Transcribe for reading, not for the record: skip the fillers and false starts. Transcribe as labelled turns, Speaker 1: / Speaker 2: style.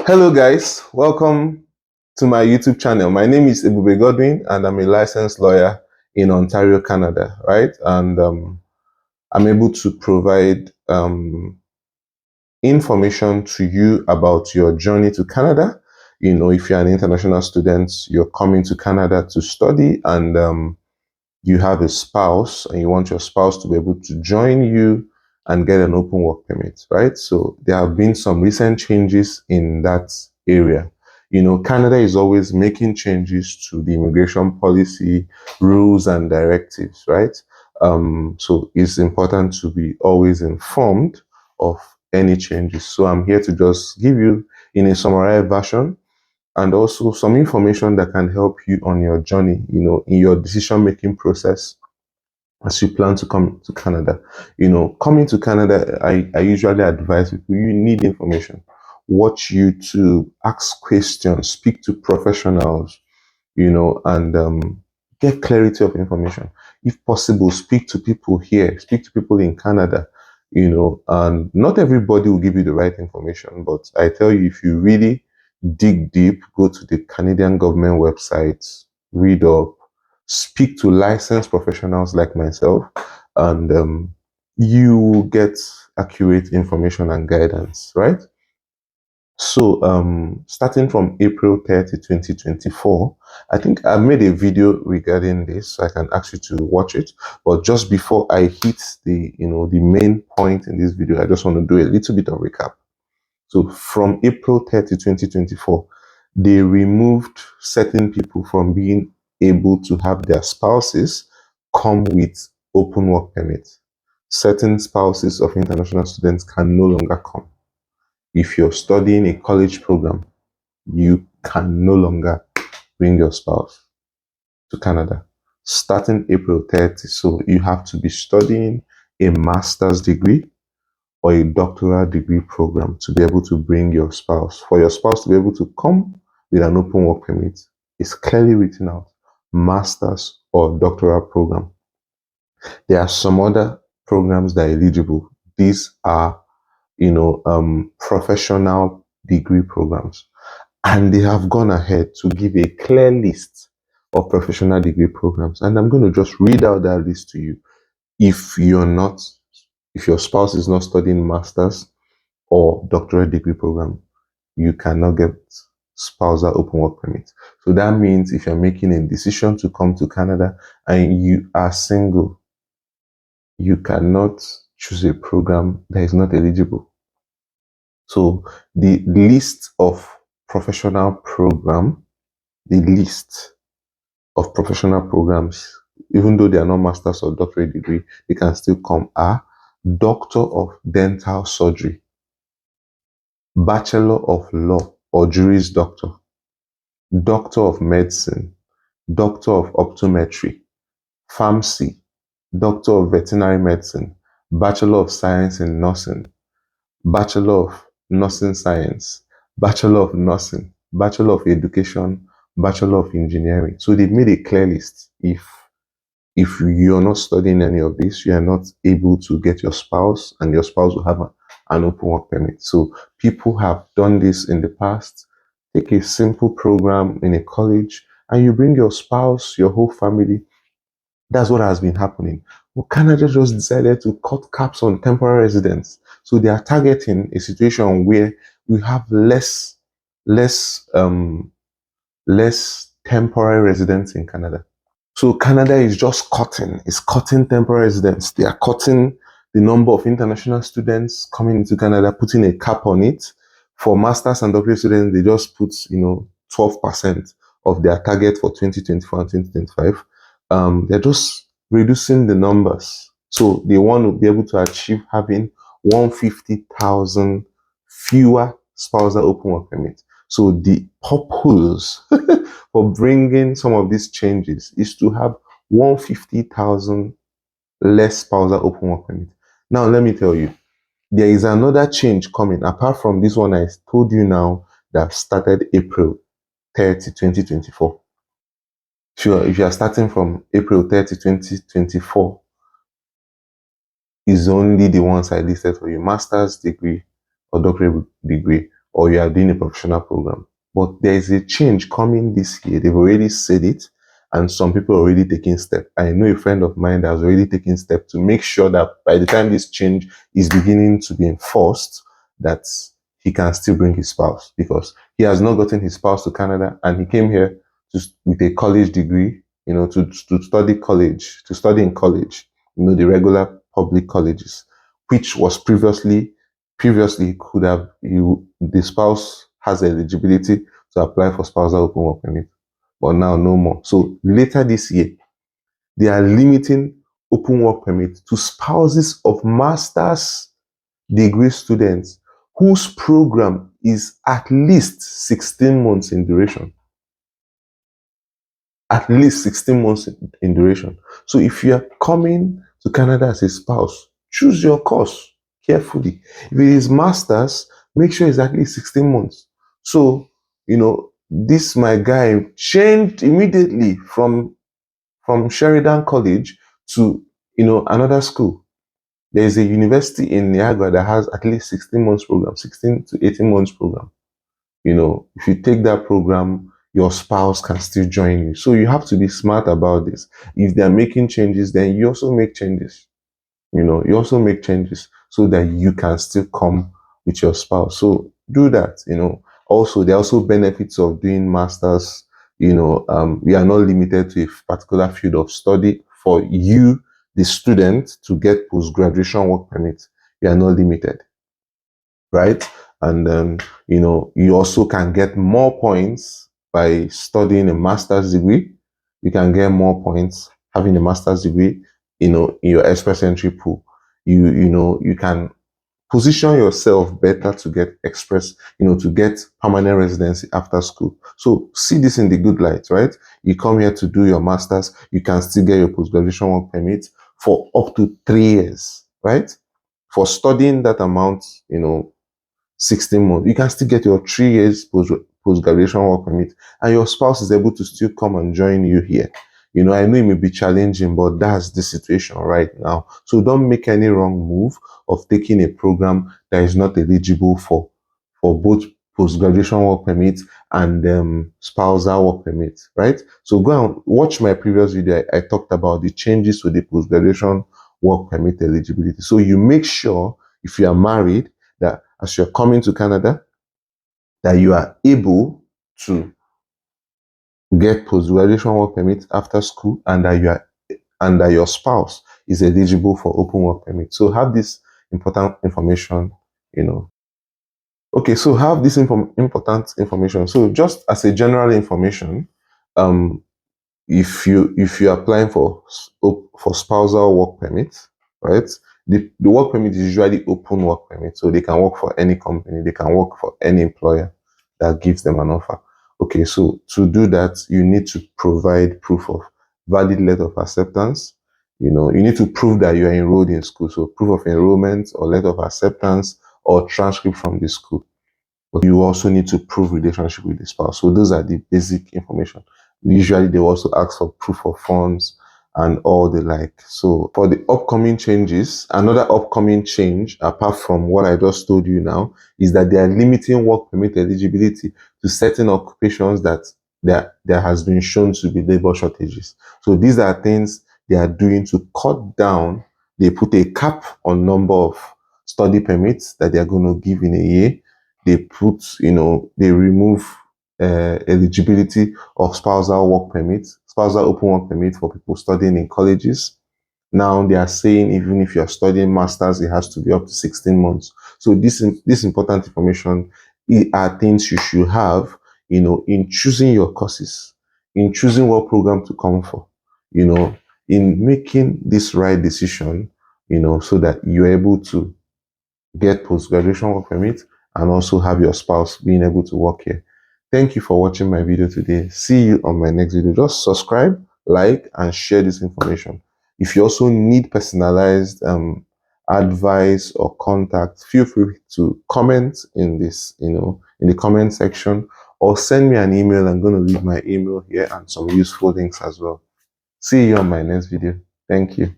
Speaker 1: Hello, guys. Welcome to my YouTube channel. My name is Ebube Godwin, and I'm a licensed lawyer in Ontario, Canada. Right, and I'm able to provide information to you about your journey to Canada. You know, if you're an international student, you're coming to Canada to study, and you have a spouse, and you want your spouse to be able to join you and get an open work permit, right? So there have been some recent changes in that area. You know, Canada is always making changes to the immigration policy, rules, and directives, right? So it's important to be always informed of any changes. So I'm here to just give you, in a summarized version, and also some information that can help you on your journey, you know, in your decision-making process as you plan to come to Canada. You know, coming to Canada, I usually advise people, you need information. Watch YouTube, ask questions, speak to professionals, you know, and get clarity of information. If possible, speak to people here, speak to people in Canada, you know, and not everybody will give you the right information, but I tell you, if you really dig deep, go to the Canadian government website, read up, speak to licensed professionals like myself, and you will get accurate information and guidance, right? So, starting from April 30, 2024, I think I made a video regarding this, so I can ask you to watch it. But just before I hit the, you know, the main point in this video, I just want to do a little bit of recap. So from April 30, 2024, they removed certain people from being able to have their spouses come with open work permits. Certain spouses of international students can no longer come. If you're studying a college program, you can no longer bring your spouse to Canada starting April 30. So you have to be studying a master's degree or a doctoral degree program to be able to bring your spouse. For your spouse to be able to come with an open work permit, it's clearly written out, master's or doctoral program. There are some other programs that are eligible. These are, you know, professional degree programs. And they have gone ahead to give a clear list of professional degree programs. And I'm going to just read out that list to you. If your spouse is not studying master's or doctorate degree program, you cannot get spousal open work permit. So that means if you're making a decision to come to Canada and you are single, you cannot choose a program that is not eligible. So the list of professional program, the list of professional programs, even though they are not master's or doctorate degree, they can still come, are Doctor of Dental Surgery, Bachelor of Law or Juris Doctor, Doctor of Medicine, Doctor of Optometry, Pharmacy, Doctor of Veterinary Medicine, Bachelor of Science in Nursing, Bachelor of Nursing Science, Bachelor of Nursing, Bachelor of Education, Bachelor of Engineering. So they've made a clear list. If you're not studying any of this, you are not able to get your spouse, and your spouse will have an open work permit. So people have done this in the past. Take a simple program in a college and you bring your spouse, your whole family. That's what has been happening. Well, Canada just decided to cut caps on temporary residents. So they are targeting a situation where we have less temporary residents in Canada. So Canada is just cutting. It's cutting temporary residents. They are cutting the number of international students coming into Canada, putting a cap on it. For masters and doctorate students, they just put, 12% of their target for 2024 and 2025. They're just reducing the numbers. So they want to be able to achieve having 150,000 fewer spousal open work permits. So the purpose for bringing some of these changes is to have 150,000 less spousal open work permit. Now, let me tell you, there is another change coming apart from this one I told you now that started April 30, 2024. Sure, if you are starting from April 30, 2024, is only the ones I listed for you, master's degree or doctorate degree or you are doing a professional program. But there is a change coming this year. They've already said it, and some people are already taking steps. I know a friend of mine that has already taken steps to make sure that by the time this change is beginning to be enforced, that he can still bring his spouse, because he has not gotten his spouse to Canada, and he came here with a college degree, to study college, to study in college, the regular public colleges, which was previously could have the spouse has eligibility to apply for spousal open work permit, but now no more. So later this year, they are limiting open work permit to spouses of master's degree students whose program is at least 16 months in duration. At least 16 months in duration. So if you are coming to Canada as a spouse, choose your course carefully. If it is master's, make sure it's at least 16 months. So, this my guy changed immediately from Sheridan College to, another school. There is a university in Niagara that has at least 16 months program, 16 to 18 months program. If you take that program, your spouse can still join you. So you have to be smart about this. If they're making changes, then you also make changes. You also make changes so that you can still come with your spouse. So do that. Also, there are also benefits of doing masters. We are not limited to a particular field of study. For you, the student, to get post-graduation work permit, you are not limited, right? And then, you also can get more points by studying a master's degree. You can get more points having a master's degree, in your express entry pool. You can position yourself better to get express, to get permanent residency after school. So see this in the good light, right? You come here to do your master's, you can still get your post-graduation work permit for up to 3 years, right? For studying that amount, 16 months, you can still get your 3 years post-graduation work permit, and your spouse is able to still come and join you here. I know it may be challenging, but that's the situation right now. So don't make any wrong move of taking a program that is not eligible for both post-graduation work permit and spousal work permit, right? So go and watch my previous video. I talked about the changes to the post-graduation work permit eligibility. So you make sure, if you are married, that as you're coming to Canada, that you are able to get post-graduation work permit after school, and that your spouse is eligible for open work permit. So have this important information, Okay, so have this important information. So just as a general information, if you're applying for spousal work permit, right? The work permit is usually open work permit, so they can work for any company, they can work for any employer that gives them an offer. Okay, so to do that, you need to provide proof of valid letter of acceptance. You need to prove that you are enrolled in school, so proof of enrollment or letter of acceptance or transcript from the school. But you also need to prove relationship with the spouse. So those are the basic information. Usually they also ask for proof of funds and all the like. So for the upcoming changes, another upcoming change, apart from what I just told you now, is that they are limiting work permit eligibility to certain occupations that there has been shown to be labor shortages. So these are things they are doing to cut down. They put a cap on number of study permits that they are going to give in a year. They put, they remove eligibility of spousal work permits, spousal open work permit for people studying in colleges. Now they are saying even if you are studying masters, it has to be up to 16 months. So this important information are things you should have, in choosing your courses, in choosing what program to come for, in making this right decision, so that you're able to get post-graduation work permit and also have your spouse being able to work here. Thank you for watching my video today. See you on my next video. Just subscribe, like, and share this information. If you also need personalized advice or contact, feel free to comment in this, in the comment section, or send me an email. I'm going to leave my email here and some useful links as well. See you on my next video. Thank you.